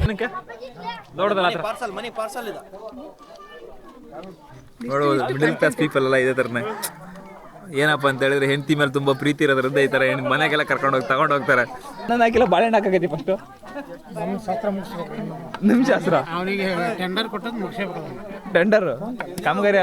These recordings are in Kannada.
ಏನಕ್ಕೆ ದೊಡ್ಡದಲ್ಲ ಪಾರ್ಸಲ್ ಮನಿ ಪಾರ್ಸಲ್ ಇದೆ ನೋಡ್ಬೋದು. ಮಿಡಲ್ ಕ್ಲಾಸ್ ಪೀಪಲ್ ಎಲ್ಲ ಇದೇ ಥರನೇ. ಏನಪ್ಪ ಅಂತ ಹೇಳಿದ್ರೆ ಹೆಂಡತಿ ಮೇಲೆ ತುಂಬ ಪ್ರೀತಿ ಇರೋದ್ರಿಂದ ಈ ಥರ ಮನೆಗೆಲ್ಲ ಕರ್ಕೊಂಡು ತಗೊಂಡು ಹೋಗ್ತಾರೆ. ನಾನು ಹಾಕಿಲ್ಲ ಬಾಳೆಹಣ್ಣು ಹಾಕಾಗೈತಿ ಫಸ್ಟು ನಿಮ್ಮ ಶಾಸ್ತ್ರ ಅವನಿಗೆ ಟೆಂಡರ್ ಕೊಟ್ಟದ್ದು ಮುಗಿಸ್ಬಿಡೋದು. ಟೆಂಡರ್ ಕಾಮಗಾರಿ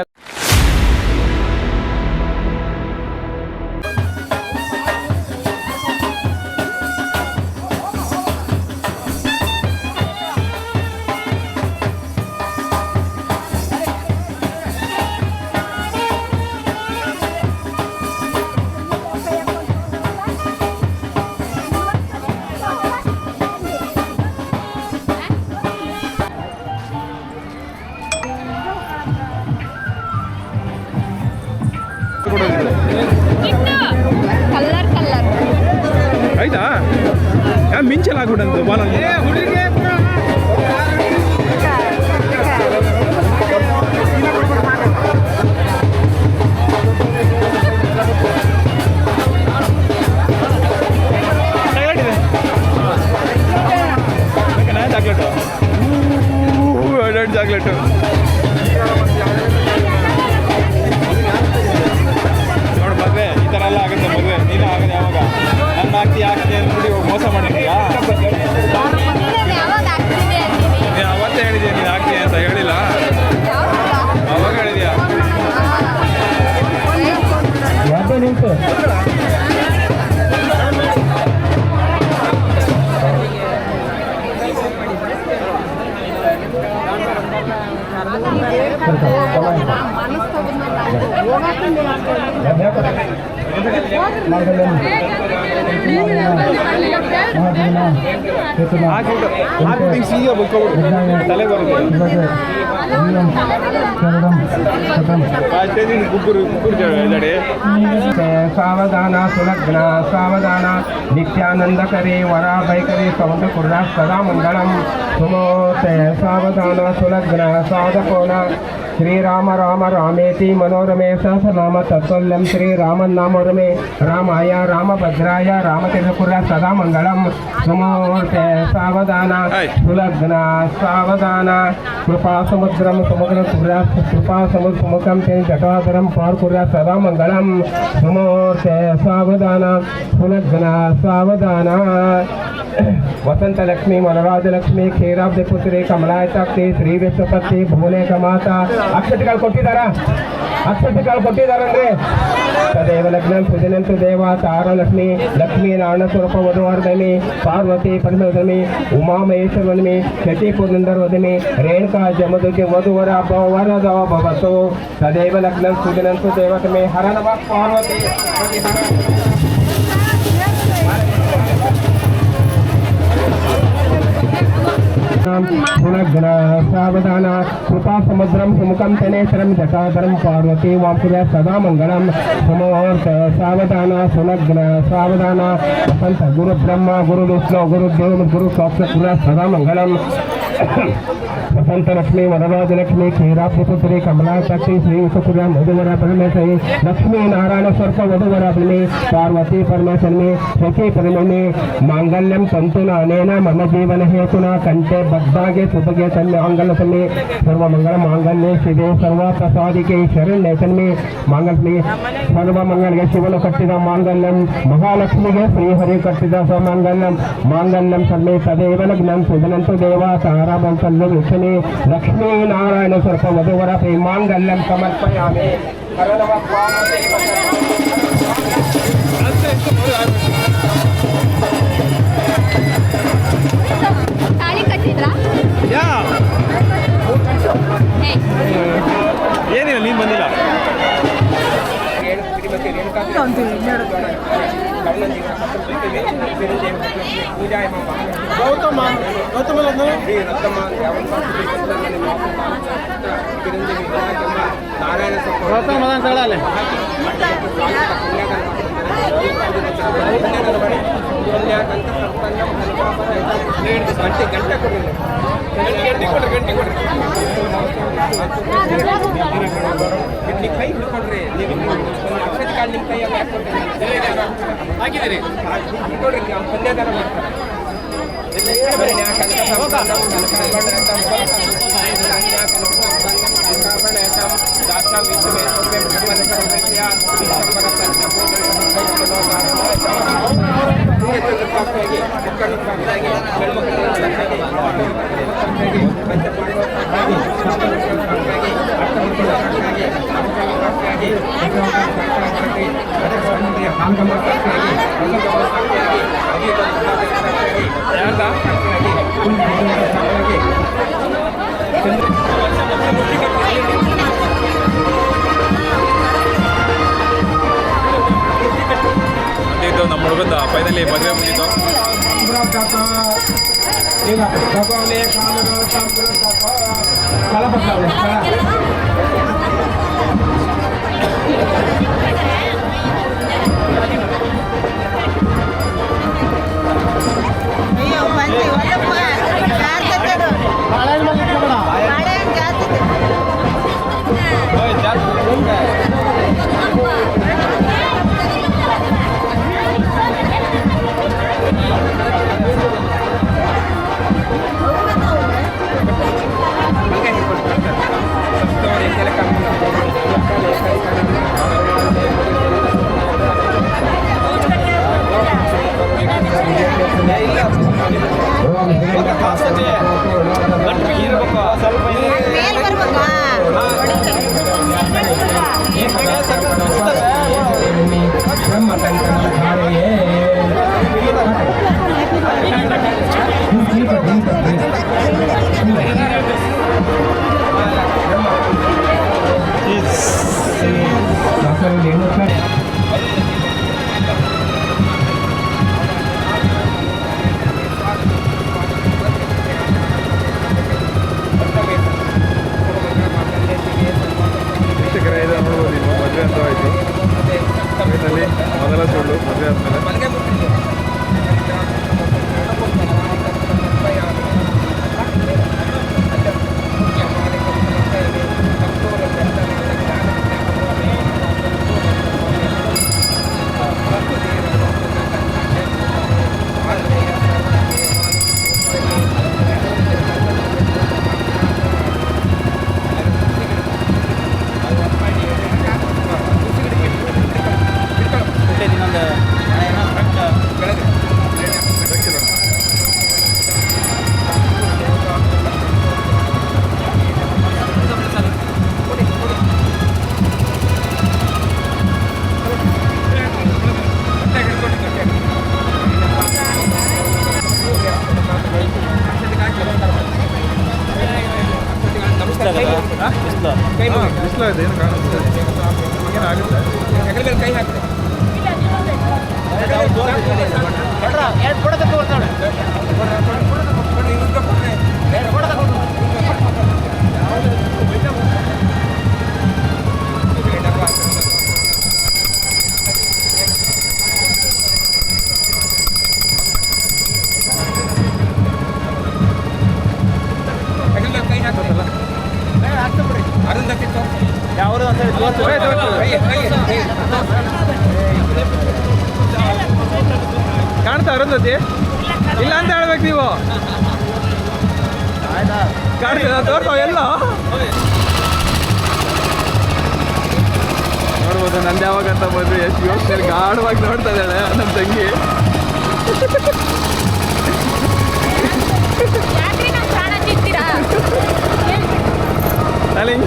ಕಲರ್ ಕಲರ್ ಆಯ್ತಾ ಮಿಂಚಲ್ ಆಗ್ಬಿಡಂತ ಬಾಲಲ್ಲಿ ಚಾಕ್ಲೇಟು ಎರಡು ಚಾಕ್ಲೇಟು ನೋಡು ಮದುವೆ ಈ ಥರ ಎಲ್ಲ ಆಗುತ್ತೆ. ಮದುವೆ ನೀನು ಆಗೋದು ಯಾವಾಗ ನನ್ನ ಆಗ್ತಿ ಅಂದ್ಬಿಟ್ಟು ಇವಾಗ ಮೋಸ ಮಾಡಿದ್ಯಾ? ನೀನು ಅವತ್ತೇ ಹೇಳಿದ್ಯಾ ನೀನು ಆಗ್ತೀನಿ ಅಂತ ಹೇಳಿಲ್ಲ? ಅವಾಗ ಹೇಳಿದ್ಯಾ? ನಿಂತು ತಲೆ ಬರುತ್ತೆ ಸಾವಧಾನ ಸುಲಗ್ನ ಸಾವಧಾನ ನಿತ್ಯಾನಂದ ಕರೆ ವರಾಭಯ ಕರೆ ಸೌಂದ ಕುರ್ರ ಸದಾ ಮಂಗಳಂ ಸುಮೋತೆ ಸಾವಧಾನ ಸುಲಗ್ನ ಸಾಧಕೋಣ ಶ್ರೀರಾಮ ರಾಮ ರಾಮೇತಿ ಮನೋರಮೆ ಸಹಸ್ರನಾಮ ತತ್ವಲ್ಯಂ ಶ್ರೀರಾಮನ್ನಾಮರಮೆ ರಾಮಾಯ ರಾಮಭದ್ರಾಯ ರಾಮಚಂದ್ರಪುರ ಸದಾ ಮಂಗಳಂ ಸುಮೂರ್ತೆ ಸಾವಧಾನ ಸುಲಗ್ನ ಸಾವಧಾನ ಕೃಪಾ ಸಮುದ್ರಂ ಸಮುದ್ರ ಕೃಪಾ ಸಮುದ್ರ ಸುಮುಖಂ ತೇ ಜಟಾಧರಂ ಪಾರ್ಕುರ್ಯ ಸದಾ ಮಂಗಳಂ ಸುಮೂರ್ತೆ ಸಾವಧಾನ ಸುಲಗ್ನ ಸಾವಧಾನ ವಸಂತ ಲಕ್ಷ್ಮಿ ವನರಾಜ ಲಕ್ಷ್ಮಿ ಕ್ಷೀರಾಬ್ದಿ ಪುತ್ರಿ ಕಮಲಾಯತಾಕ್ತಿ ಶ್ರೀ ವಿಶ್ವಪತಿ ಭುವನೇಕ ಮಾತಾ ಅಕ್ಷತೆಗಳು ಕೊಟ್ಟಿದ್ದಾರಂದ್ರೆ ತದೇವ ಲಗ್ನ ಸುಜನಂತು ದೇವ ತಾರ ಲಕ್ಷ್ಮಿ ಲಕ್ಷ್ಮೀ ನಾರಾಯಣ ಸ್ವರೂಪ ವಧುವರ್ಧನಿ ಪಾರ್ವತಿ ಪರಮೇಶ್ವರನಿ ಉಮಾಮಹೇಶ್ವರನಿ ಶಚಿ ಪುರಂದರವದನಿ ರೇಣುಕಾ ಜಮದುಗೆ ವಧುವರ ವರದ ಭವತು ತದೇವ ಲಗ್ನ ಸುಜನಂತು ದೇವತಮೇ ಹರ ನಮಃ ಪಾರ್ವತಿ ಗುಣಗ್ನ ಸಾವಧಾನ ಕೃಪಾ ಸಮುದ್ರಂ ಸುಮುಖಂ ತನೇಶ್ವರಂ ಜಟಾಧರಂ ಪಾರ್ವತಿ ವಾಂಪುರ ಸದಾ ಮಂಗಳಂ ಸಮೋರ್ಥ ಸಾವಧಾನ ಸುಲಗ್ನ ಸಾವಧಾನ ವಸಂತ ಗುರು ಬ್ರಹ್ಮ ಗುರು ವಿಷ್ಣು ಗುರು ದೇವ ಗುರು ಸಾಕ್ಷಾತ್ ಸದಾ ಮಂಗಳಂ ವಸಂತ ಲಕ್ಷ್ಮಿ ವರರಾಜ ಲಕ್ಷ್ಮಿ ಕ್ಷೀರಾಪುತ್ರಿ ಕಮಲಾಶಕ್ತಿ ಶ್ರೀ ವಿಶ್ವಪುರ ಮಧುವರ ಪರಮೇಶ್ವರಿ ಲಕ್ಷ್ಮೀ ನಾರಾಯಣ ಸ್ವರ್ಪ ವಧುವರ ಬಲಿ ಪಾರ್ವತಿ ಪರಮೇಶ್ವರನಿ ಶಚಿ ಪರಿಮಣಿ ಮಾಂಗಲ್ಯಂ ತಂತುನ ಅನೇನ ಮಮ ಜೀವನ ಹೇತುನ ಕಂಠೆ ಬದ್ಧಾಗೆ ಸುಭಗೆ ತನ್ನೆ ಮಾಂಗಲ್ಯ ಸನ್ನಿ ಸರ್ವ ಮಂಗಳ ಮಾಂಗಲ್ಯ ಶಿವೆ ಸರ್ವ ಪ್ರಸಾದಿಕೆ ಶರಣ್ಯ ತನ್ಮೆ ಮಾಂಗಲ್ಯ ಸರ್ವ ಮಂಗಲಿಗೆ ಶಿವನು ಕಟ್ಟಿದ ಮಾಂಗಲ್ಯಂ ಮಹಾಲಕ್ಷ್ಮಿಗೆ ಶ್ರೀಹರಿ ಕಟ್ಟಿದ ಸ್ವಮಾಂಗಲ್ಯಂ ಮಾಂಗಲ್ಯಂ ಸನ್ನೆ ತದೇವ ಲಗ್ನಂ ಸುಜನಂತು ದೇವ ತಾರಾ ಮಂಕಲ್ಯ ವಿಷ್ಣು ಲಕ್ಷ್ಮೀ ನಾರಾಯಣ ಸ್ವರ್ಪ ವಧುವರ ಮಾಂಗಲ್ಯಂ ಸಮರ್ಪಯಾಮಿ ಹರ ನಮಃ ಪಾರ್ವತಿ ತಾಳಿ ಕಟ್ಟಿದ್ರಾ? ಏನಿಲ್ಲ ನೀನು ಬಂದಿಲ್ಲ. ಗೌತಮ ಹೇಳಲ್ಲ ಗಂಟೆ ಕೈ ಹಿಡ್ಕೊಡ್ರಿ ಅಕ್ಷತೆ ಕಾಳು ನಿಮ್ಮ ಕೈ ಹಾಕಿದ್ದೀರಿ ಕೊಡ್ರಿ ಕನ್ಯಾದಾನ ಮಾಡ್ತಾರೆ ಇದು ನಮ್ಮ ಹುಡುಗದ ಫೈನಲಿ ಮದುವೆ ಮುಗಿತು. ಮೊದಲ ಸುಳ್ಳು ಮದುವೆ ಆದಮೇಲೆ ಬಿಸಿಲಾಗಿದೆ ಏನು ಕಾಣುತ್ತೆ ಏನಾಗುತ್ತೆ ಕೈ ಹಾಕ್ತೇವೆ ಕಾಣ್ತಾ ಅರುಂಧತಿ ಇಲ್ಲ ಅಂತ ಹೇಳ್ಬೇಕು ನೀವು. ಕಾಣ್ತದ ತೋರ್ತಾವ ಎಲ್ಲ ನೋಡ್ಬೋದು. ನಂದು ಯಾವಾಗ ಅಂತ ಬಂದು ಎಷ್ಟು ಯೋಚನೆ ಗಾಢವಾಗಿ ನೋಡ್ತಾ ಇದ್ದಾಳೆ ನಮ್ಮ ತಂಗಿ. ಡಾರ್ಲಿಂಗ್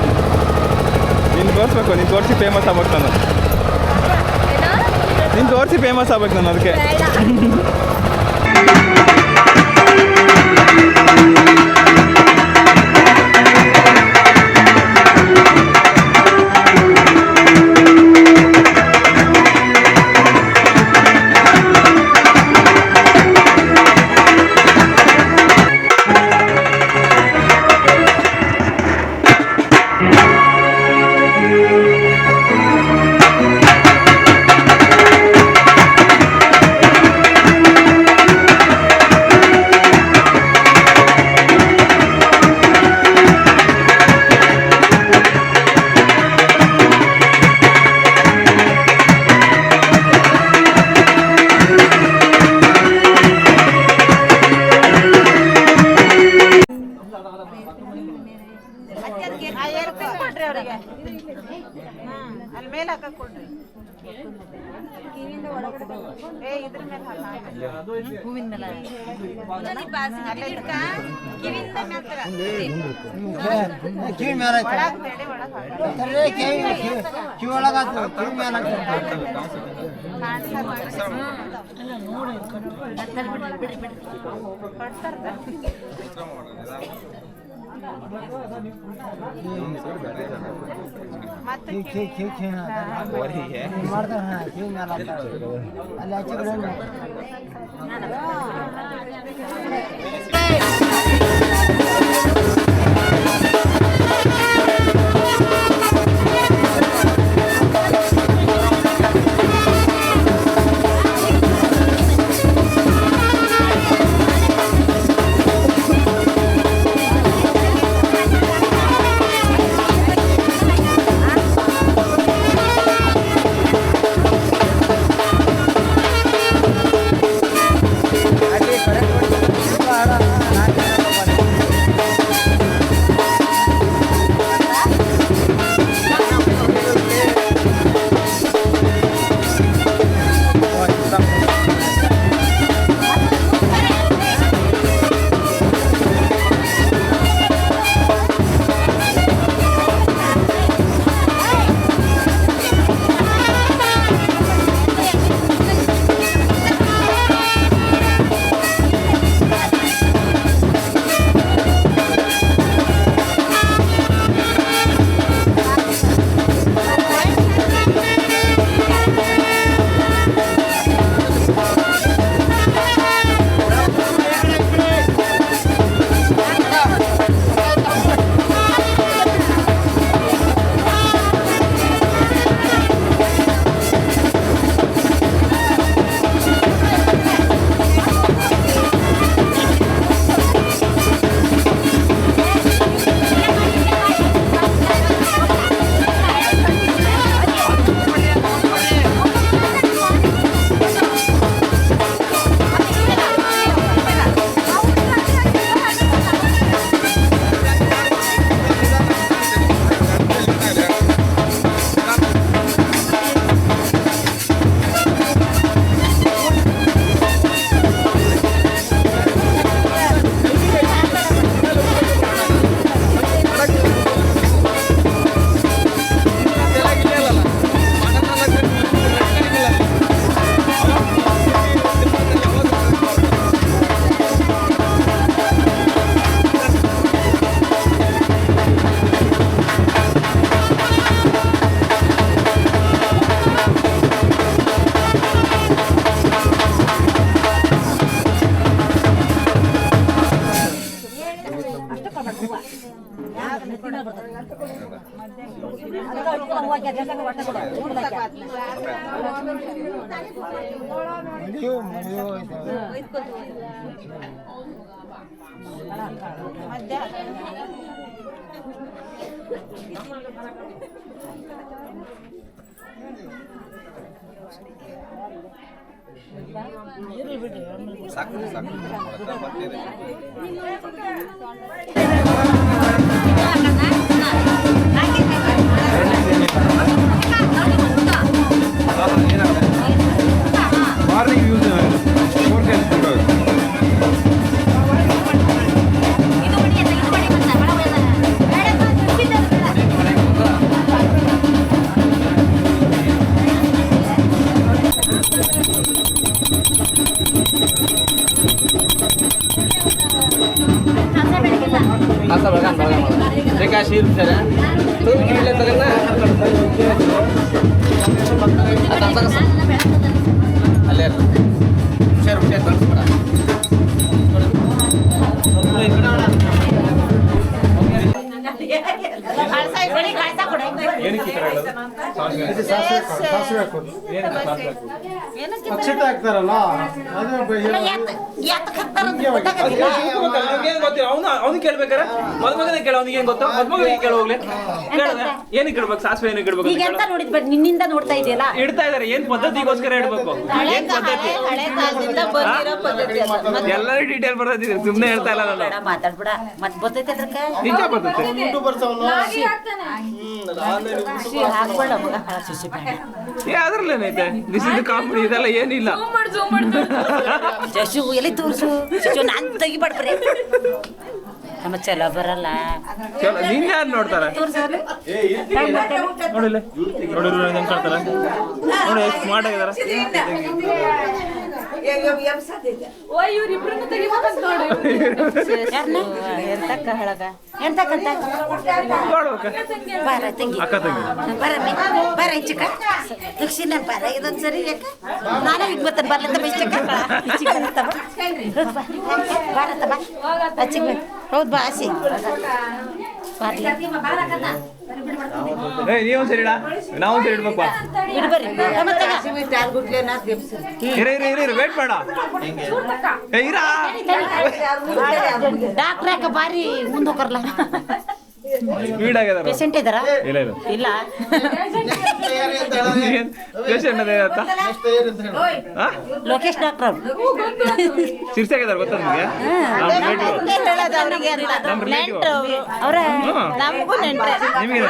ನೀನು ತೋರಿಸ್ಬೇಕು, ನೀನು ತೋರಿಸಿ ಫೇಮಸ್ ಆಗ್ಬೇಕು ನಾನು. ನೀನು ತೋರಿಸಿ ಫೇಮಸ್ ಆಗ್ಬೇಕು ನಾನು ಅದಕ್ಕೆ. ಅಲ್ಲಿ ಮೇಲೆ ಹಾಕಕ್ ಕೊಡ್ರಿ ಏ ಇದ್ರ ಮೇಲೆ ಹೂವಿನ ಮೇಲೆ ಕಿವಿ ಮೇಲೆ ಕಿವಿ ಒಳಗ ಕಿವಿ ಮೇಲೆ ಮತ್ತೆ ಮಾಡ್ತಾರೆ ಕಿವಿ ಮೇಲೆ ಅಲ್ಲಿ ಆಚೆ ಕಡೆ ಮಾರ್ನಿಂಗ್ ಯೂಸ್ ಅಕ್ಷತೆ ಹಾಕ್ತಾರಲ್ಲ ಅವ್ನು ಕೇಳ್ಬೇಕಾರೆ ಮದ್ಮಗನೇ ಕೇಳ ಅವ್ನಿಗೆ ಏನ್ ಗೊತ್ತು ಮದ್ಮಗಳಿಗೆ ಕೇಳ ಹೋಗ್ಲಿ ಏನಕ್ಕೆ ಇಡ್ಬೇಕು ಸಾಸಿವೆ ಏನಕ್ಕೆ ಇಡ್ಬೇಕು ಈಗ ಎಂತ ನೋಡಿದ್ ನಿನ್ನಿಂದ ನೋಡ್ತಾ ಇದೆಯಲ್ಲ ಇಡ್ತಾ ಇದಾರೆ ಏನ್ ಪದ್ಧತಿಗೋಸ್ಕರ ಇಡ್ಬೇಕು ಏನ್ ಪದ್ಧತಿ ಎಲ್ಲರೂ ಡೀಟೇಲ್ ಬರ್ತೈತಿ ಸುಮ್ನೆ ಹೇಳ್ತಾ ಇಲ್ಲ ನಾನು ಮಾತಾಡ್ಬೇಡ ಮತ್ ಬರ್ತೈತೆ ಅದ್ರಕ್ಕ ನಿಜ ಬರ್ತೈತೆ ಯೂಟ್ಯೂಬರ್ಸ್ ಅವನು ಏ ಅದ್ರಲ್ಲೇನೈತೆ ದಿಸ್ ಇಸ್ ಕಾಮಿಡಿ ಇದೆಲ್ಲ ಏನಿಲ್ಲ. ಶಶು ಎಲ್ಲಿ ತೋರಿಸು ಶಶು ನಾನು ತೆಗಿಬಾಡ್ಬ್ರಿ ನಮ್ಮ ಚಲೋ ಬರಲ್ಲ ಚಲೋ ನಿನ್ ಯಾರು ನೋಡ್ತಾರೆ ನೋಡಿಲ್ಲ ನೋಡಿದ್ರು ಹೆಂಗ್ ಕಾಡ್ತಾರೆ ನೋಡಿ ಎಷ್ಟು ಸ್ಮಾರ್ಟ್ ಆಗಿದಾರ. ಅಕ್ಕ ತಂಗಿ ಬರ ಚಿಕ್ಕ ದಕ್ಷಿಣ ಬರ ಇದೊಂದು ಸರಿ ಯಾಕ ನಾನೇ ಈಗ ಬರ್ತಾನೆ ಬರ್ಲಂತ ಭಾರತ ಬಾ ಹಚ್ಚಿಗೆ ಹೌದು ಬಾ ಆಸಿ ನೀವೊಂದ್ ಸರಿ ಇಡ ನಾವೊಂದ್ ಸರಿ ಇಡ್ಬೇಕಪ್ಪ. ಇರಿ ವೇಟ್ ಮಾಡ ಇರಾ ಡಾಕ್ಟ್ರ್ ಯಾಕ ಬಾರಿ ಮುಂದೆ ಹೋಗರ್ಲ ಸ್ಪೀಡ್ ಆಗ್ಯದ. ಪೇಷಂಟ್ ಇದ್ದಾರ ಇಲ್ಲ ಇಲ್ಲ ಪೇಷಂಟ್ ಅದೇ ಲೋಕೇಶ್ ಡಾಕ್ಟರ್ ಅವ್ರು ಸಿರ್ಸಿ ಆಗಿದಾರ ಗೊತ್ತಾ ನಿಮಗೆ? ಅವ್ರ ನಿಮಗೆ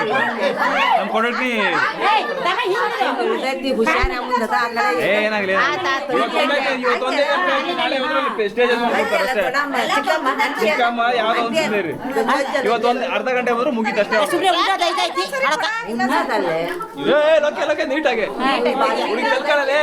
ನಮ್ಮ ಕೊಡೋಟಿ ಏನಾಗಲಿ ಚಿಕ್ಕಮ್ಮ ಯಾವ್ದೋ ಒಂದು ಸೇರಿ ಇವತ್ತೊಂದು ಅರ್ಧ ಗಂಟೆ ಬಂದ್ರು ಮುಗೀತಷ್ಟೇ. ಲೋಕೆ ನೀಟಾಗೆ ಹುಡುಗಿ ಕಲ್ಕೊಳ್ಳಲೆ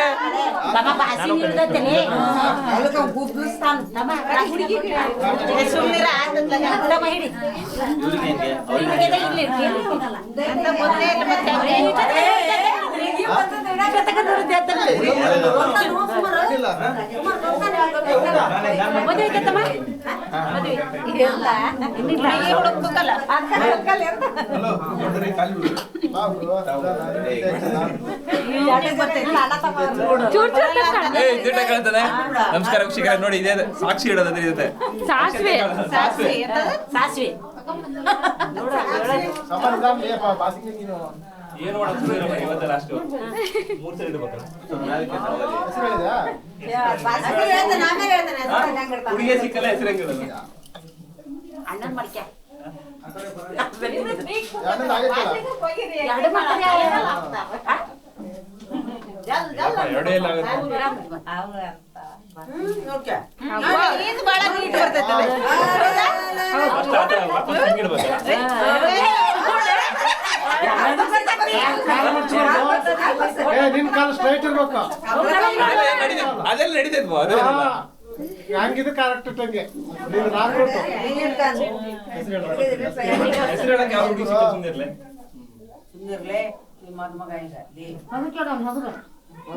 ನಮಸ್ಕಾರ ವೀಕ್ಷಕರೇ, ನೋಡಿ ಇದೆ ಸಾಕ್ಷಿ ಇಡೋದಂದ್ರೆ ಇದೆ ಸಾಸಿವೆ ಸಾಸಿವೆ ಏನು ಇವತ್ತ ಲಾಸ್ಟ್ 3 ಸರಿ ಇಡಬೇಕಲ್ಲ ಹುಡುಗಿ ಸಿಕ್ಕಲ್ಲ ಹೆಸರು ಹೆಂಗಿಡಲ್ಲ ಅಣ್ಣನ್ ಮಾಡ್ಕ್ಯಾ ಎರಡೇ ಇಲ್ಲ ನಿನ್ ಕಾಲ ಸ್ಟ್ರೈಟ್ ಇರ್ಬೇಕು. ಅದೆಲ್ಲ ನಡೀತೈತ್ ಹಂಗಿದು ಕರೆಕ್ಟ್ ಇಟ್ಟಂಗೆ ನೀನು ರಾಂಗ್ ರೂಟ್. ಹೆಸರು ಹೇಳಕ್ಕೆ ಯಾವ ಹುಡುಗಿ ಸಿಕ್ಕ ಸುಂದಿರ್ಲೆ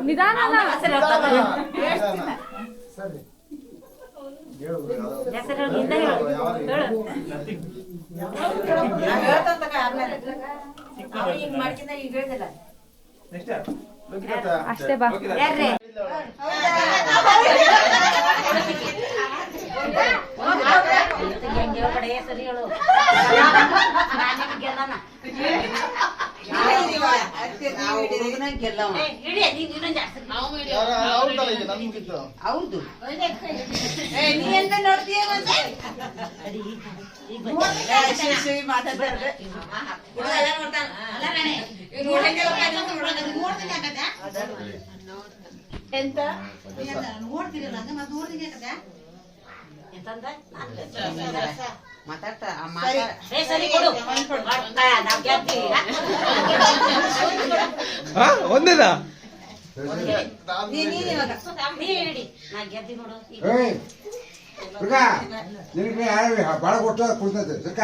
ನಿಧಾನ ಸರಿ ಅಷ್ಟೇ ಬಾ ಸರಿ ಹೇಳು ಹೌದು ಎಂತ ಒಂದೇನಾ ನಿನಗೆ ಬಾಳ ಕೊಟ್ಟು ಕುಡ್ತೈತೆ ಸಕ್ಕ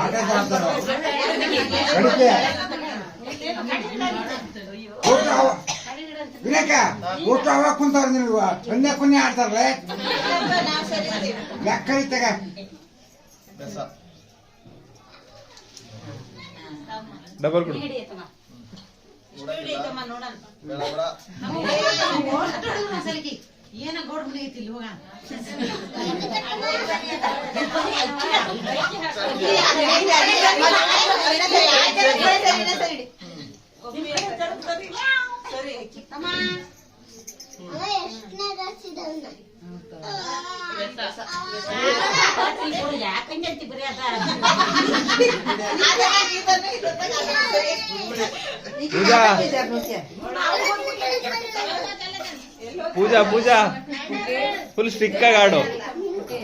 ಆಟ ವಿನಾಕ ಊಟ ಅವಾಗ ಕುಂತವ್ರ ನೀವು ಸೊನ್ನೆ ಕೊನ್ನೆ ಆಡ್ತಾರಲ್ಲ ಲೆಕ್ಕ ತಗ ಡಬಲ್ ಕೊಡು ಏನ ಗೋಡ್ ಮುಗಿತಿಲ್ಲ ಹೋಗ ಸರಿ ಪೂಜಾ ಪೂಜಾ ಫುಲ್ ಸ್ಟ್ರಿಕ್ ಆಗಿ ಆಡು,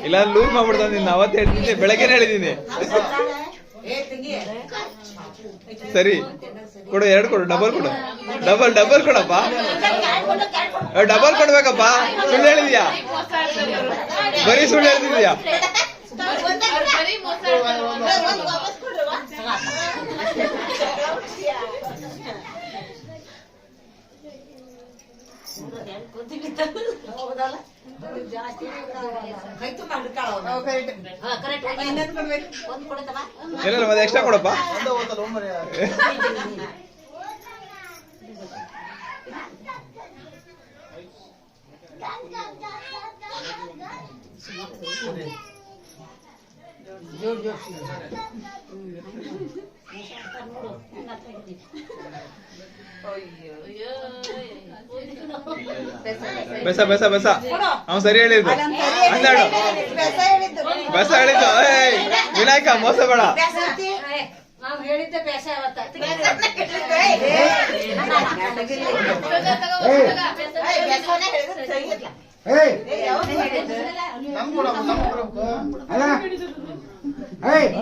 ಇಲ್ಲ ಲೂಸ್ ಮಾಡ್ಬಿಡ್ತಾನೆ ನಿನ್ನ. ಅವತ್ತು ಹೇಳ್ತಿದ್ದೆ, ಬೆಳಗ್ಗೆನೇ ಹೇಳಿದ್ದೀನಿ. ಸರಿ ಕೊಡು, 2 ಕೊಡು, ಡಬಲ್ ಕೊಡು, ಡಬಲ್ ಕೊಡಪ್ಪ, ಡಬಲ್ ಕೊಡ್ಬೇಕಪ್ಪ. ಸುಳ್ಳು ಹೇಳಿದ್ಯಾ, ಬರೀ ಸುಳ್ಳು ಹೇಳ್ತಿದ್ಯಾ? ಎಲ್ಲ ಮತ್ತೆ ಎಕ್ಸ್ಟ್ರಾ ಕೊಡಪ್ಪ. ಬೆಸ ಬೆಸ ಬೆಸ ಅವ್ನು ಸರಿ ಹೇಳಿದ್ದು. ಅಂದಾಡು ಬೆಸ ಹೇಳಿದ್ದು. ವಿನಾಯಕ ಮೋಸ ಬೇಡ. ಅಲ್ಲ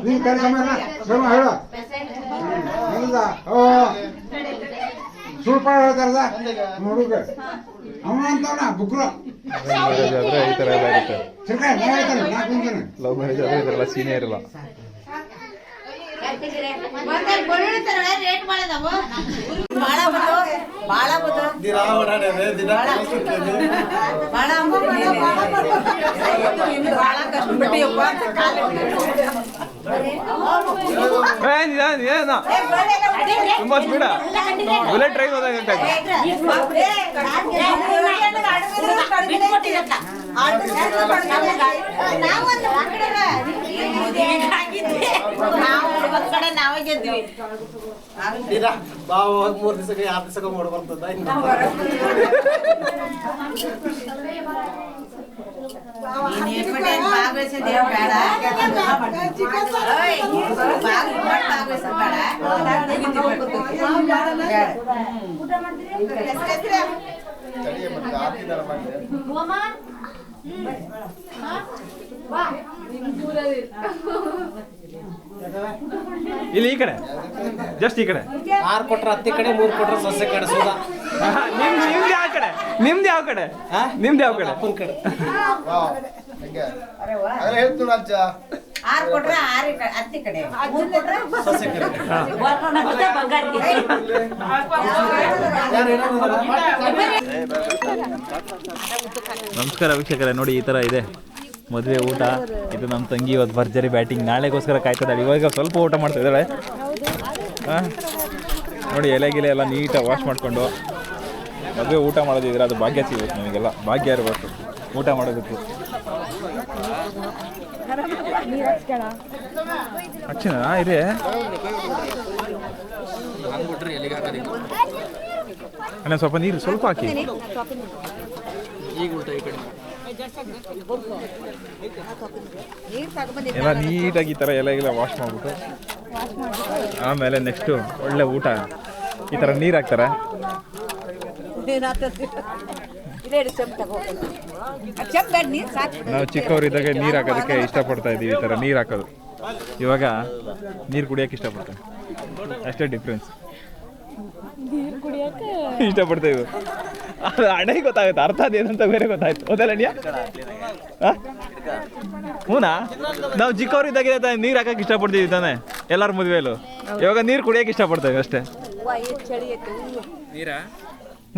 ನೀನ್ ಕರೆ ಶ್ರಮ ಹೇಳು. ಸುಳ್ಳು ಹೇಳ್ತಾರದ ಹುಡುಗ ಅವನು ಅಂತವನ ಬುಕ್ರು. ಈ ತರ ಎಲ್ಲ ಇರುತ್ತೆ. ಲವ್ ಮ್ಯಾರೇಜ್ ಆದ್ರೆ ಇದೆಲ್ಲ ಸೀನೇ ಇರಲ್ಲ. ತುಂಬಾ ಸ್ಪೀಡ ಬುಲೆಟ್ ಟ್ರೈನ್ ಹೋದಂತ. ನಾವೇ ಗೆದ್ವಿ. 3 ದಿವಸಕ್ಕೆ 2 ದಿವಸಕ್ಕೆ ಮಾಡಿ ಬರ್ತದ. ಇಲ್ಲಿ ಈ ಕಡೆ, ಜಸ್ಟ್ ಈ ಕಡೆ 6 ಕೊಟ್ರೆ ಹತ್ತಿ ಕಡೆ, 3 ಕೊಟ್ರೆ ಸೊಸೆ ಕಡೆ. ಸೋದಾ ನಿಮ್ದು ಯಾವ ಕಡೆ? ನಿಮ್ದು ಯಾವ ಕಡೆ? ನಿಮ್ದು ಯಾವ ಕಡೆ? ಅಪ್ಪನ ಕಡೆ. ಹೇಳ್ತು ಅಜ್ಜ. 6 ಕೊಟ್ರೆ 6 ಹತ್ತಿ ಕಡೆ, 3 ಕೊಟ್ರೆ ಸೊಸೆ ಕಡೆ. ನಮಸ್ಕಾರ ವೀಕ್ಷಕರೇ, ನೋಡಿ ಈ ಥರ ಇದೆ ಮದುವೆ ಊಟ. ಇದು ನಮ್ಮ ತಂಗಿ ಇವತ್ತು ಭರ್ಜರಿ ಬ್ಯಾಟಿಂಗ್, ನಾಳೆಗೋಸ್ಕರ ಕಾಯ್ತಿದ್ದಾಳೆ. ಇವಾಗ ಸ್ವಲ್ಪ ಊಟ ಮಾಡ್ತಾ ಇದ್ದಾಳೆ. ಹಾಂ ನೋಡಿ, ಎಲೆಗಿಲೆ ಎಲ್ಲ ನೀಟಾಗಿ ವಾಶ್ ಮಾಡಿಕೊಂಡು ಮದುವೆ ಊಟ ಮಾಡೋದಿದ್ರೆ ಅದು ಭಾಗ್ಯ ಸಿಗುತ್ತೆ ನಮಗೆಲ್ಲ. ಭಾಗ್ಯ ಇರಬೇಕು ಊಟ ಮಾಡೋದಕ್ಕೆ. ಅಕ್ಷಣ ಇದೆ ಅಣ್ಣ, ಸ್ವಲ್ಪ ನೀರು ಸ್ವಲ್ಪ ಹಾಕಿ. ಎಲ್ಲ ನೀಟಾಗಿ ಈ ಥರ ಎಲೆಗೆಲ್ಲ ವಾಶ್ ಮಾಡಿಬಿಟ್ಟು ಆಮೇಲೆ ನೆಕ್ಸ್ಟು ಒಳ್ಳೆ ಊಟ. ಈ ಥರ ನೀರು ಹಾಕ್ತಾರೆ. ನಾವು ಚಿಕ್ಕವರಿದ್ದಾಗ ನೀರು ಹಾಕೋದಕ್ಕೆ ಇಷ್ಟಪಡ್ತಾ ಇದ್ದೀವಿ. ಈ ಥರ ನೀರು ಹಾಕೋದು. ಇವಾಗ ನೀರು ಕುಡಿಯೋಕೆ ಇಷ್ಟಪಡ್ತೇವೆ, ಅಷ್ಟೇ ಡಿಫ್ರೆನ್ಸ್. ಇಷ್ಟಪಡ್ತೇವೆ. ಅದು ಅಣ್ಣಗೆ ಗೊತ್ತಾಗುತ್ತೆ, ಅರ್ಥ ಅದೇನಂತ ಬೇರೆ ಗೊತ್ತಾಯ್ತು. ಹೌದಲ್ಲ ಅಣ್ಣ? ಹೂನಾ? ನಾವು ಚಿಕ್ಕವರಿದ್ದಾಗ ನೀರು ಹಾಕಕ್ಕೆ ಇಷ್ಟಪಡ್ತೀವಿ ತಾನೆ ಎಲ್ಲರ ಮದುವೆಯಲ್ಲೂ. ಇವಾಗ ನೀರು ಕುಡಿಯೋಕೆ ಇಷ್ಟಪಡ್ತೇವೆ ಅಷ್ಟೇ.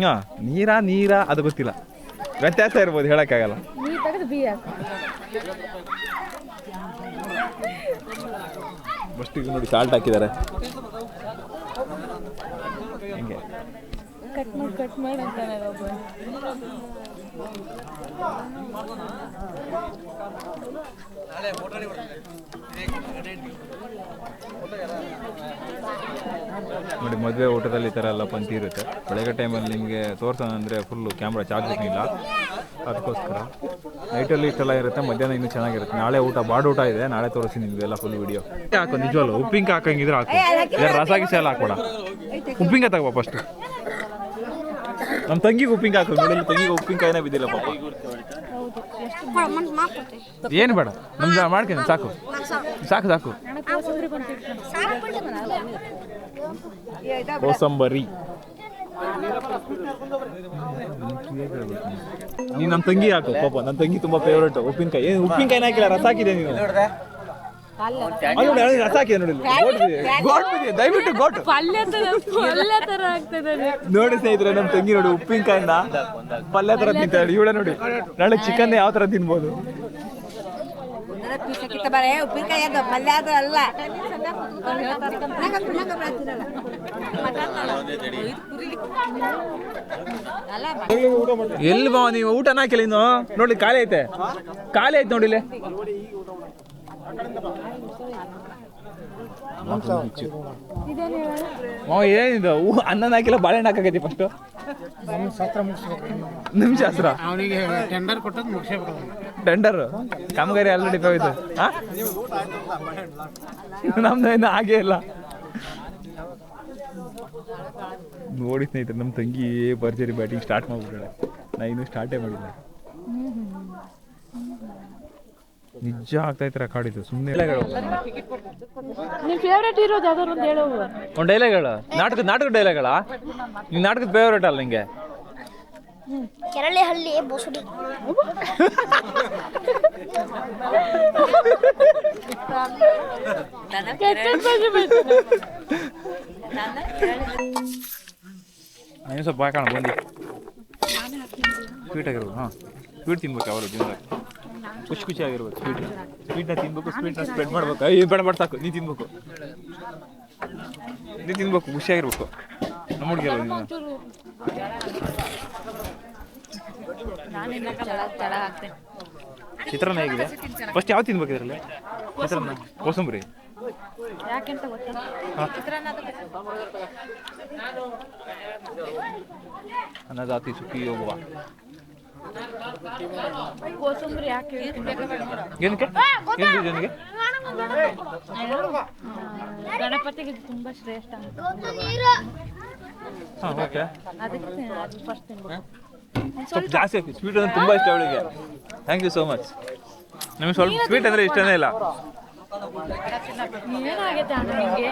ಹಾಂ, ನೀರಾ ಅದು ಗೊತ್ತಿಲ್ಲ, ವ್ಯತ್ಯಾಸ ಇರ್ಬೋದು, ಹೇಳೋಕ್ಕಾಗಲ್ಲ. ಫಸ್ಟಿಗೆ ನೋಡಿ ಸಾಲ್ಟ್ ಹಾಕಿದ್ದಾರೆ. ಹಿಂಗೆ ಕಟ್ ಮಾಡಿ ಅಂತಾನೆ ನೋಡಿ ಮದುವೆ ಊಟದಲ್ಲಿ ಈ ಥರ ಎಲ್ಲ ಪಂಕ್ತಿ ಇರುತ್ತೆ. ಬೆಳಗ್ಗೆ ಟೈಮಲ್ಲಿ ನಿಮಗೆ ತೋರ್ಸೋಣ ಅಂದರೆ ಫುಲ್ಲು ಕ್ಯಾಮ್ರಾ ಚಾರ್ಜ್ ಇಲ್ಲ, ಅದಕ್ಕೋಸ್ಕರ ನೈಟಲ್ಲಿ ಇಷ್ಟೆಲ್ಲ ಇರುತ್ತೆ. ಮಧ್ಯಾಹ್ನ ಇನ್ನೂ ಚೆನ್ನಾಗಿರುತ್ತೆ. ನಾಳೆ ಊಟ ಬಾಡೂಟ ಇದೆ, ನಾಳೆ ತೋರಿಸ್ತೀನಿ ನಿಮಗೆಲ್ಲ ಫುಲ್ ವಿಡಿಯೋ. ಹಾಕು ನಿಜವಲ್ಲ, ಉಪ್ಪಿನಕಾಯಿ ಹಾಕಂಗಿದ್ರೆ ಹಾಕು, ರಸ ಗಿಸ ಎಲ್ಲ ಹಾಕೋಣ. ಉಪ್ಪಿನಕಾಯಿ ತಗೋ ಫಸ್ಟ್. ನಮ್ಮ ತಂಗಿಗೆ ಉಪ್ಪಿನಕಾಯಿ ಹಾಕು. ನೋಡಿ ತಂಗಿಗೆ ಉಪ್ಪಿನಕಾಯಿನೇ ಬಿದ್ದಿಲ್ಲ ಪಾಪ. ಏನು ಬೇಡ, ನಮ್ದು ಮಾಡ್ತೀನಿ, ಸಾಕು ಸಾಕು ಸಾಕು. ಕೋಸಂಬರಿ ನೀನು ನಮ್ಮ ತಂಗಿ ಹಾಕು ಪಾಪ. ನನ್ನ ತಂಗಿ ತುಂಬಾ ಫೇವ್ರೇಟ್ ಉಪ್ಪಿನಕಾಯಿ. ಏನು ಉಪ್ಪಿನಕಾಯಿನ ಹಾಕಿಲ್ಲ, ರಸ ಹಾಕಿದೆ ನೀನು. ರಸ ಹಾಕಿದೆ ನೋಡಿ, ದಯವಿಟ್ಟು ಗೋಟು ನೋಡಿ ಸ್ನೇಹಿತರೆ. ನಮ್ಮ ತಂಗಿ ನೋಡಿ ಉಪ್ಪಿನಕಾಯಿಂದ ಪಲ್ಯ ತರ ತಿಂತಾಳೆ. ಇವಳೆ ನೋಡಿ ನಾಳೆ ಚಿಕನ್ ಯಾವ ತರ ತಿನ್ಬೋದು. ಉಪ್ಪಿನಕಾಯಿ ಅದು ಪಲ್ಯ ಅದು ಅಲ್ಲ. ಎಲ್ಲಿ ಬಾ ನೀವು ಊಟನ ಹಾಕಿಲ್ಲ ಇನ್ನು. ನೋಡಿ ಖಾಲಿ ಐತೆ, ಖಾಲಿ ಐತೆ ನೋಡಿಲ್ಲ. ಏನಿದು ಅನ್ನನ ಹಾಕಿಲ್ಲ, ಬಾಳೆಹಣ್ಣು ಹಾಕೈತಿ ಫಸ್ಟ್. ನಿಮ್ ಶಾಸ್ತ್ರ ಅವನಿಗೆ ಟೆಂಡರ್ ಕೊಟ್ಟದ್ದು ಮುಗಿಸ್ಬೇಕು. ಟೆಂಡರ್ ಕಾಮಗಾರಿ ಆಲ್ರೆಡಿ ಹೋಯ್ತು. ನಮ್ದು ಇನ್ನು ಹಾಗೇ ಇಲ್ಲ. ನೋಡಿ ಸ್ನೇಹಿತರೆ, ನಮ್ಮ ತಂಗಿ ಭರ್ಜರಿ ಬ್ಯಾಟಿಂಗ್ ಸ್ಟಾರ್ಟ್ ಮಾಡ್ಬಿಟ್ಟಾಳೆ. ನಾ ಇನ್ನೂ ಸ್ಟಾರ್ಟೇ ಮಾಡಿಲ್ಲ. ನಿಜ ಆಗ್ತಾ ಇತ್ತು ರೆಕಾರ್ಡಿದ್ದು. ಸುಮ್ಮನೆ ನಿಮ್ ಫೇವ್ರೇಟ್ ಇರೋದು ಯಾವ್ದಾರು ಒಂದು ಹೇಳೋ. ಒಂದು ಡೈಲಾಗ್ ಹೇಳು. ನಾಟಕದ ಡೈಲಾಗ್ಗಳ ನಿನ್ ನಾಟಕದ ಫೇವ್ರೇಟ್ ಅಲ್ಲ ನಿಂಗೆ? ಕೆರಳೆಹಳ್ಳಿ ಬೋಸುಡಿ. ನೀನು ಸ್ವಲ್ಪ ಹಾಕೋಣ ಬಂದು. ಸ್ವೀಟ್ ಆಗಿರ್ಬೋದು. ಹಾಂ, ಸ್ವೀಟ್ ತಿನ್ಬೇಕು ಅವರು ಜೀವನ. ಖುಷಿ ಖುಷಿ ಆಗಿರ್ಬೇಕು. ಸ್ವೀಟ್ನ ತಿನ್ಬೇಕು, ಸ್ವೀಟ್ನ ಸ್ಪ್ರೆಡ್ ಮಾಡ್ಬೇಕು. ಏನು ಬೇಡ ಬೇಡ ಸಾಕು, ನೀ ತಿನ್ಬೇಕು, ನೀ ತಿನ್ಬೇಕು, ಖುಷಿಯಾಗಿರ್ಬೇಕು. ನಮ್ಮ ಹುಡುಗಿಯಲ್ಲ ನೀನು. ಚಿತ್ರಾನ್ನ ಹೇಗಿದೆ? ಫಸ್ಟ್ ಯಾವ್ದು ತಿನ್ಬೇಕು ಇದರಲ್ಲಿ? ಚಿತ್ರಾನ್ನ, ಕೋಸಂಬರಿ. ಯಾಕೆಂತ ಗೊತ್ತಾ? ಅನ್ನದಾತಿ ಸುಖಿ ಹೋಗುವ. ಕೋಸಂಬರಿ ಯಾಕೆ ಏನಕ್ಕೆ? ನನಗೆ ಗಣಪತಿಗೆ ಇದು ತುಂಬಾ ಶ್ರೇಷ್ಠ ಅಂತ. ಹಾಂ, ಓಕೆ. ಅದಕ್ಕೆ ಅದು ಫಸ್ಟ್ ತಿನ್ಬೇಕು. ಸ್ವಲ್ಪ ಜಾಸ್ತಿ ಹಾಕಿ. ಸ್ವೀಟ್ ಅಂದ್ರೆ ತುಂಬ ಇಷ್ಟ ಅವಳಿಗೆ. Thank you so much. ನಮಗೆ ಸ್ವಲ್ಪ ಸ್ವೀಟ್ ಅಂದರೆ ಇಷ್ಟನೇ ಇಲ್ಲ. ಏನಾಗೈತೆ ಅಂದ್ರೆ ನಿಂಗೆ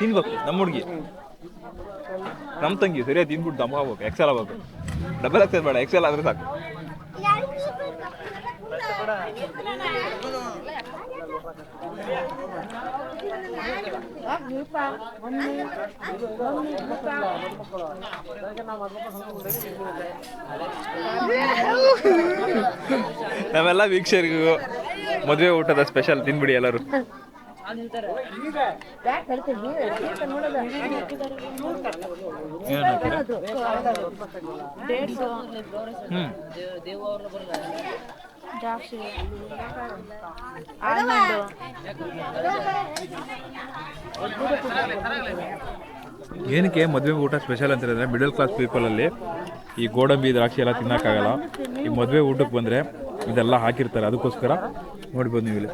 ತಿನ್ಬೇಕು. ನಮ್ಮ ಹುಡುಗಿ, ನಮ್ಮ ತಂಗಿ ಸರಿಯಾಗಿ ತಿನ್ಬಿಟ್ಟು ದಮ್ಮ ಆಗ್ಬೇಕು, ಎಕ್ಸೆಲ್ ಆಗ್ಬೇಕು. ಡಬಲ್ ಎಕ್ಸೆಲ್ ಬೇಡ, ಎಕ್ಸೆಲ್ ಆದರೆ ಸಾಕು. ನಾವೆಲ್ಲ ವೀಕ್ಷಕರಿಗೂ ಮದುವೆ ಊಟದ ಸ್ಪೆಷಲ್ ತಿನ್ಬಿಡಿ ಎಲ್ಲರೂ. ದ್ರಾಕ್ಷಿ, ಆಲ್ಮಂಡು. ಏನಕ್ಕೆ ಮದುವೆ ಊಟ ಸ್ಪೆಷಲ್ ಅಂತ ಹೇಳಿದ್ರೆ, ಮಿಡಲ್ ಕ್ಲಾಸ್ ಪೀಪಲಲ್ಲಿ ಈ ಗೋಡಂಬಿ ದ್ರಾಕ್ಷಿ ಎಲ್ಲ ತಿನ್ನೋಕ್ಕಾಗಲ್ಲ. ಈ ಮದುವೆ ಊಟಕ್ಕೆ ಬಂದರೆ ಇದೆಲ್ಲ ಹಾಕಿರ್ತಾರೆ. ಅದಕ್ಕೋಸ್ಕರ ನೋಡ್ಬೋದು ನೀವು ಇಲ್ಲಿ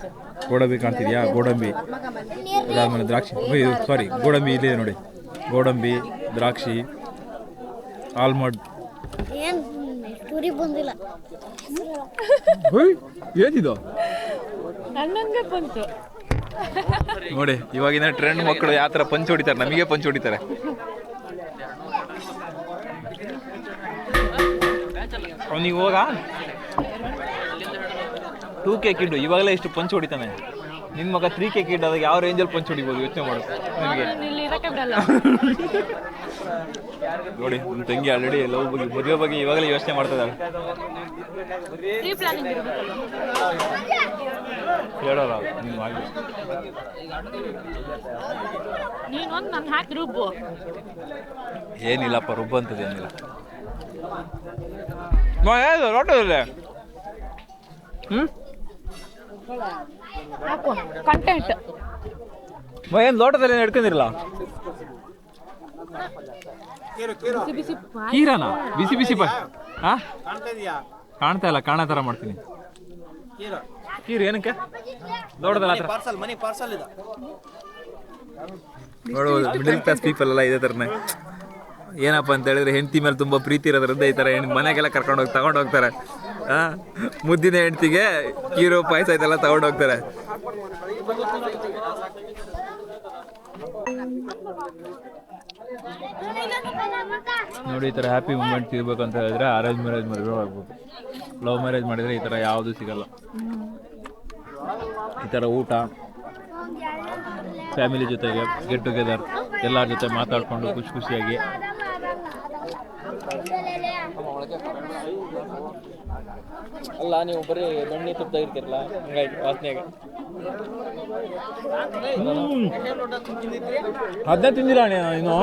ಗೋಡಂಬಿ ಕಾಣ್ತಿದ್ಯಾ? ಗೋಡಂಬಿ, ಅದಾದ್ಮೇಲೆ ದ್ರಾಕ್ಷಿ, ಸಾರಿ ಗೋಡಂಬಿ ಇಲ್ಲಿದೆ ನೋಡಿ. ಗೋಡಂಬಿ, ದ್ರಾಕ್ಷಿ, ಆಲ್ಮಂಡ್. ಏನಿದು? ನನ್ನಂಗೆ ಬಂತು ನೋಡಿ, ಇವಾಗಿನ ಟ್ರೆಂಡ್ ಮಕ್ಕಳು ಯಾವ ಥರ ಪಂಚ್ ಹೊಡಿತಾರೆ, ನಮಗೆ ಪಂಚ್ ಹೊಡಿತಾರೆ. ಅವನಿಗೆ ಹೋಗ 2K ಕಿಡ್ ಇವಾಗಲೇ ಇಷ್ಟು ಪಂಚ್ ಹೊಡಿತಾನೆ. ನಿನ್ನ ಮಗ 3K ಕಿಡ್ ಆದಾಗ ಯಾವ ರೇಂಜಲ್ಲಿ ಪಂಚ್ ಹೊಡಿಬೋದು ಯೋಚನೆ ಮಾಡು. ನಿಮಗೆ ನೋಡಿ, ನಿಮ್ಮ ತಂಗಿ ಆಲ್ರೆಡಿ ಲವ್ ಬಗ್ಗೆ, ಮದುವೆ ಬಗ್ಗೆ ಇವಾಗಲೇ ಯೋಚನೆ ಮಾಡ್ತಾ ಇದ್ದಾಳೆ. ಹೇಳೋಲ್ಲ ನೀನು ಮಾಡಿ. ಏನಿಲ್ಲಪ್ಪ, ರುಬ್ಬ ಅಂತದೇನಿಲ್ಲ. ಲೋಟದಲ್ಲೇ ಹಾಕು ಕಂಟೆಂಟ್. ಏನು ಲೋಟದಲ್ಲಿ ಹಿಡ್ಕೊಂಡಿರಲ್ಲ ಬಿಸಿ ಬಿಸಿ ಕೀರನ ಬಿಸಿ ಬಿಸಿ ಹಾ ಕಾಣ್ತಾ ಇಲ್ಲ, ಕಾಣೋ ಥರ ಮಾಡ್ತೀನಿ. ಕೀರು ಏನಕ್ಕೆ ಲೋಟದಲ್ಲ ನೋಡ್ಬೋದು. ಮಿಡಲ್ ಕ್ಲಾಸ್ ಪೀಪಲ್ ಎಲ್ಲ ಇದೇ ಥರನೇ. ಏನಪ್ಪ ಅಂತ ಹೇಳಿದ್ರೆ ಹೆಂಡತಿ ಮೇಲೆ ತುಂಬ ಪ್ರೀತಿ ಇರೋದ್ರಿಂದ ಈ ಥರ ಮನೆಗೆಲ್ಲ ಕರ್ಕೊಂಡೋಗಿ ತಗೊಂಡು ಹೋಗ್ತಾರೆ. ಮುದ್ದಿನ ಹೆಂಡತಿಗೆ ಕೀರು ಪಾಯಸ ಇದೆಲ್ಲ ತಗೊಂಡು ಹೋಗ್ತಾರೆ. ನೋಡಿ, ಈ ಥರ ಹ್ಯಾಪಿ ಮೂಮೆಂಟ್ ಇರಬೇಕು ಅಂತ ಹೇಳಿದ್ರೆ ಅರೇಂಜ್ ಮ್ಯಾರೇಜ್ ಮದುವೆ ಆಗ್ಬೋದು. ಲವ್ ಮ್ಯಾರೇಜ್ ಮಾಡಿದರೆ ಈ ಥರ ಯಾವುದೂ ಸಿಗಲ್ಲ. ಈ ಥರ ಊಟ, ಫ್ಯಾಮಿಲಿ ಜೊತೆಗೆ ಗೆಟ್ ಟುಗೆದರ್, ಎಲ್ಲರ ಜೊತೆ ಮಾತಾಡಿಕೊಂಡು ಖುಷಿ ಖುಷಿಯಾಗಿ. ಅಲ್ಲ, ನೀವು ಬರೀ ಬೆಣ್ಣೆ ತುಪ್ಪ ಇರ್ತಿರಲ್ಲ, ಹಂಗಾಗಿ ವಾಸನೆಗೆ ಅದನ್ನೇ ತಿಂದಿಲ್ಲ ಅಣ್ಣ ಇನ್ನು.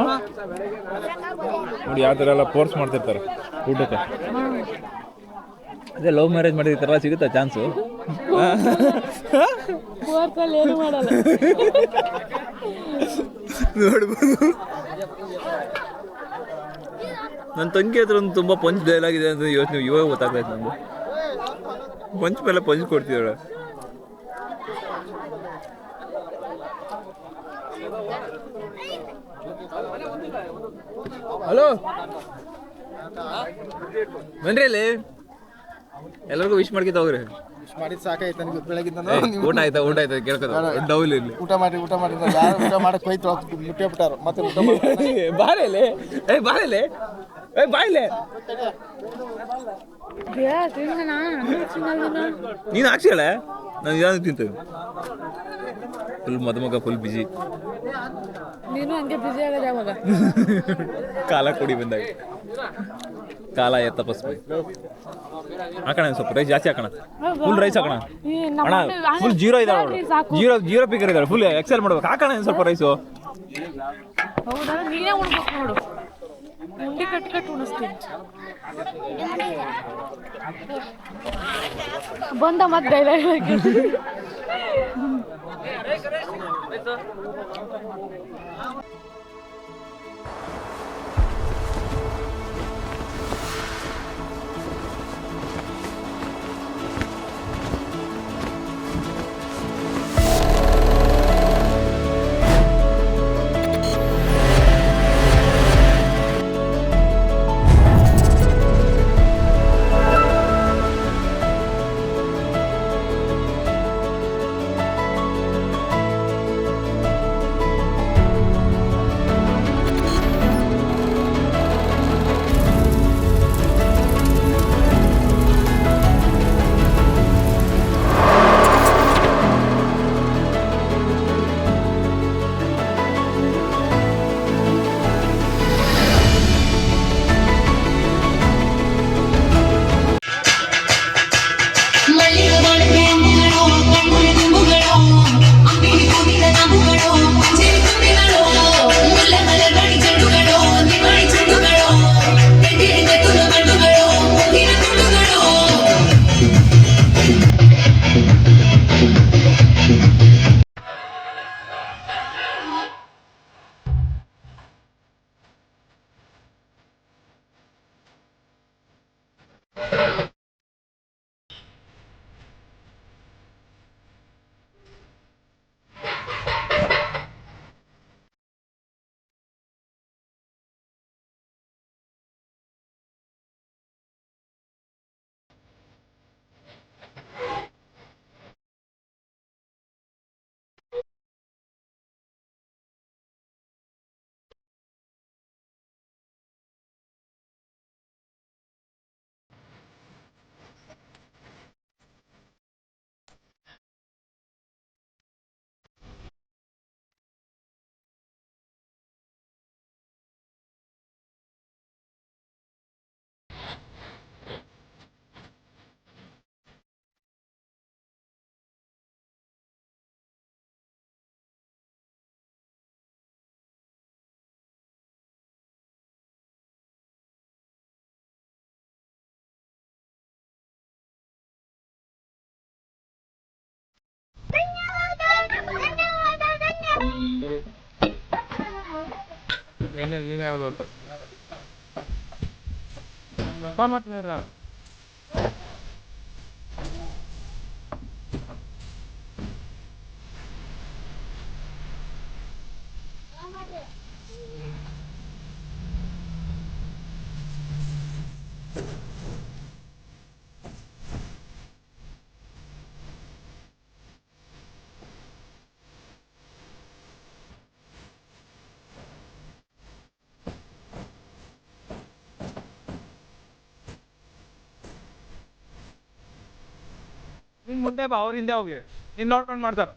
ನೋಡಿ ಯಾವ ಥರ ಎಲ್ಲ ಫೋರ್ಸ್ ಮಾಡ್ತಿರ್ತಾರೆ ಊಟಕ್ಕೆ. ಅದೇ ಲವ್ ಮ್ಯಾರೇಜ್ ಮಾಡಿದ ಈ ಥರ ಸಿಗುತ್ತಾ ಚಾನ್ಸು? ಏನು ಮಾಡಲ್ಲ. ನೋಡ್ಬೋದು. ನನ್ನ ತಂಗಿ ಹತ್ರ ಒಂದು ತುಂಬ ಪಂಚ್ ಡೈಲಾಗ್ ಇದೆ ಅಂತ ಯೋಚನೆ ಇವಾಗ ಗೊತ್ತಾಗ್ತಾಯಿತ್ತು ನಮಗೆ. ಪಂಚ್ ಮೇಲೆ ಪಂಚ್ ಕೊಡ್ತೀವಳ. ಹಲೋ, ಬನ್ರಿ ಅಲ್ಲಿ. ಎಲ್ಲರಿಗೂ ವಿಶ್ ಮಾಡ್ಕಿತ ಹೋಗ್ರಿ. ಮಾಡಿದ್ ಸಾಕಾಯ್ತು ನನಗೆ ಬೆಳಗಿಂದ. ಊಟ ಆಯ್ತಾ? ಊಟ ಆಯ್ತಾ ಕೇಳ್ಕೊತ ಡೌಲ್ ಇರಲಿ. ಊಟ ಮಾಡಿ ಯಾರು ಊಟ ಮಾಡಕ್ ಹೋಯ್ತು ಮುಟ್ಟೆ ಬಿಟ್ಟಾರ. ಮತ್ತೆ ಊಟ ಬಾರೇಲೆ, ಬಾರೇಲೆ, ಬಾಯ್ಲೆ. ನೀನು ಹಾಕ್ಸಿಲ್ಲ, ನಾನು ಯಾವ್ದು ತಿಂತೇವೆ. ಫುಲ್ ಮದುಮಗ ಫುಲ್ ಬಿಜಿ. ನೀನು ಹಂಗೆ ಬಿಸಿ ಆಗೋದು ಯಾವಾಗ? ಕಾಲ ಕುಡಿ ಬಂದಾಗ ಕಾಲ ತಪಸ್ಬೇಕು. ಹಾಕೋಣ ಸ್ವಲ್ಪ ರೈಸ್ ಜಾಸ್ತಿ ಹಾಕೋಣ. ಫುಲ್ ರೈಸ್ ಹಾಕೋಣ ಅಣ್ಣ. ಫುಲ್ ಜೀರೋ ಇದ್ದಾಳೆ ಅವಳು, ಜೀರೋ ಪಿಕರ್ ಇದ್ದಾಳೆ. ಫುಲ್ ಎಕ್ಸೆಲ್ ಮಾಡ್ಬೇಕು. ಹಾಕೋಣ ಸ್ವಲ್ಪ ರೈಸು. ಹೌದಾ, ನೀನೇ ಉಣ್ಬೇಕು ನೋಡು. ಉಂಡೆ ಕಟ್ಟು ಉಣಿಸ್ತೀನಿ. ಬಂದ ಮತ್ತೆ ಡೈಲಾಗ್. ನೀನು ಯಾವುದು ಫೋನ್ ಮಾಡ್ತಿದ್ದೀರ ನೀನು ಮುಂದೆ ಬಾ, ಅವ್ರ ಹಿಂದೆ ಹೋಗಿ, ನೀನು ನೋಡ್ಕೊಂಡು ಮಾಡ್ತಾರೆ.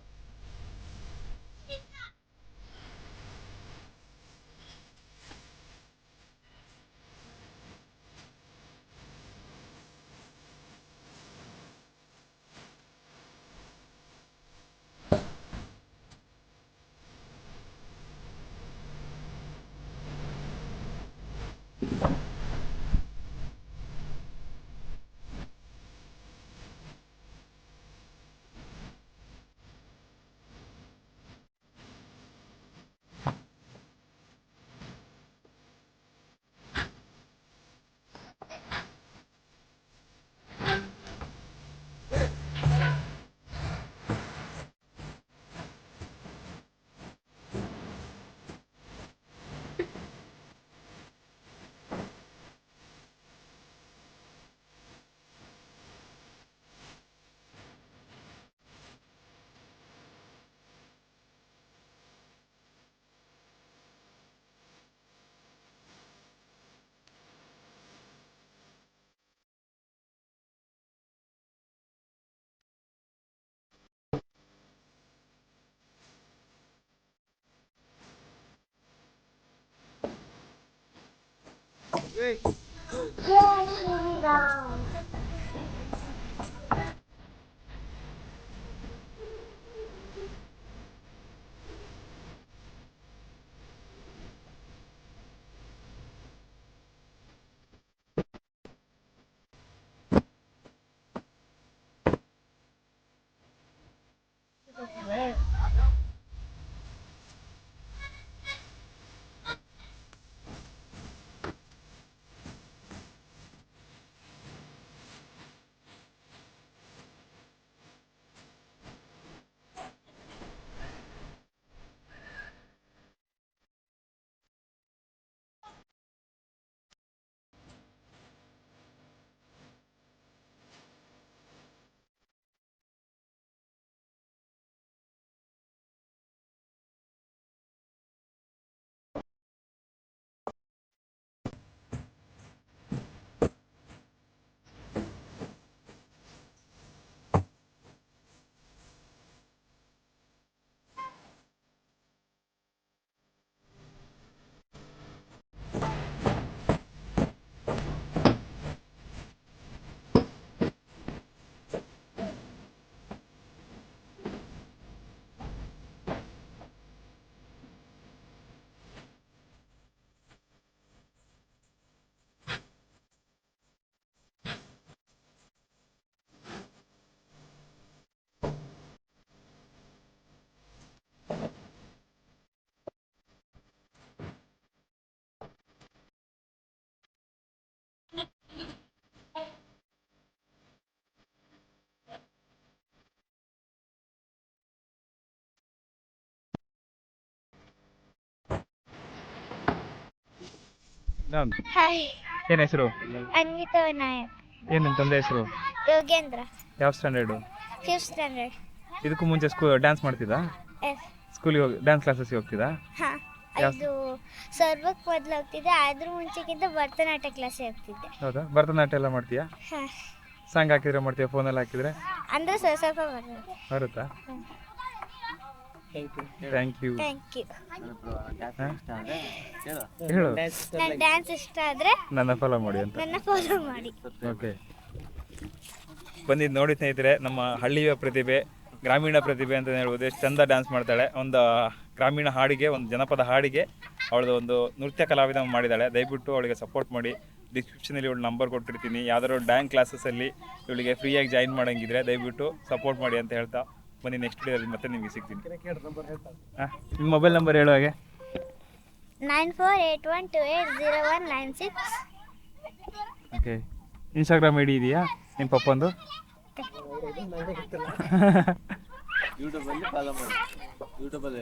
ಹಾಯ್, ಏನು ಹೆಸರು? ಅನ್ವಿತಾ ವಿನಾಯಕ್. ಏನು ನಿಮ್ಮ ತಂದೆ ಹೆಸರು? ಯೋಗೇಂದ್ರ, ಯಾವ ಸ್ಟ್ಯಾಂಡರ್ಡು? 5th standard. ಇದಕ್ಕೂ ಮುಂಚೆ ಡ್ಯಾನ್ಸ್ ಮಾಡ್ತಿದ್ದಾ? ಎಸ್. ಸ್ಕೂಲಿಗೆ ಹೋಗಿ ಡ್ಯಾನ್ಸ್ ಕ್ಲಾಸಸ್ಗೆ ಹೋಗ್ತಿದ್ದಾ? ಹಾಂ, ಇದು ಸರ್ವಕ್ಕೆ ಮೊದಲು ಹೋಗ್ತಿದ್ದೆ. ಅದ್ರ ಮುಂಚೆಗಿಂತ ಭರತನಾಟ್ಯ ಕ್ಲಾಸಿಗೆ ಹೋಗ್ತಿದ್ದೆ. ಹೌದಾ? ಭರತನಾಟ್ಯ ಎಲ್ಲ ಮಾಡ್ತೀಯಾ? ಹಾಂ, ಸಾಂಗ್ ಹಾಕಿದ್ರೆ ಮಾಡ್ತೀಯಾ? ಫೋನಲ್ಲಿ ಹಾಕಿದ್ರೆ ಅಂದರೆ ಸ್ವಲ್ಪ ಬರ್ತದೆ. ಬರುತ್ತಾ? Thank you. Thank you. ಹೇಳು. ನನ್ನ ಡ್ಯಾನ್ಸ್ ಇಷ್ಟ ಆದರೆ ನನ್ನ ಫಾಲೋ ಮಾಡಿ ಅಂತ. ನನ್ನ ಫಾಲೋ ಮಾಡಿ. ಓಕೆ, ಬಂದಿದ್ದು ನೋಡಿ ಸ್ನೇಹಿತರೆ, ನಮ್ಮ ಹಳ್ಳಿಯ ಪ್ರತಿಭೆ, ಗ್ರಾಮೀಣ ಪ್ರತಿಭೆ ಅಂತ ಹೇಳ್ಬೋದು. ಎಷ್ಟು ಚಂದ ಡ್ಯಾನ್ಸ್ ಮಾಡ್ತಾಳೆ. ಒಂದು ಗ್ರಾಮೀಣ ಹಾಡಿಗೆ, ಒಂದು ಜನಪದ ಹಾಡಿಗೆ ಅವಳದು ಒಂದು ನೃತ್ಯ ಕಲಾವಿದ ಮಾಡಿದ್ದಾಳೆ. ದಯವಿಟ್ಟು ಅವಳಿಗೆ ಸಪೋರ್ಟ್ ಮಾಡಿ. ಡಿಸ್ಕ್ರಿಪ್ಷನಲ್ಲಿ ಇವಳು ನಂಬರ್ ಕೊಟ್ಟಿರ್ತೀನಿ. ಯಾವ್ದಾದ್ರು ಡ್ಯಾನ್ಸ್ ಕ್ಲಾಸಸ್ಸಲ್ಲಿ ಇವಳಿಗೆ ಫ್ರೀಯಾಗಿ ಜಾಯಿನ್ ಮಾಡೋಂಗಿದ್ರೆ ದಯವಿಟ್ಟು ಸಪೋರ್ಟ್ ಮಾಡಿ ಅಂತ ಹೇಳ್ತಾ ಬನ್ನಿ ನೆಕ್ಸ್ಟ್ ಡೇ ಮತ್ತೆ ನಿಮಗೆ ಸಿಗ್ತೀನಿ. ಹಾಂ ನಿಮ್ಮ ಮೊಬೈಲ್ ನಂಬರ್ ಹೇಳೋ ಹಾಗೆ. 9481280196. ಓಕೆ. ಇನ್ಸ್ಟಾಗ್ರಾಮ್ ಐ ಡಿ ಇದೆಯಾ ನಿಮ್ಮ ಪಪ್ಪಂದು? ಯೂಟ್ಯೂಬಲ್ಲಿ ಫಾಲೋ ಮಾಡಿ. ಯೂಟ್ಯೂಬಲ್ಲಿ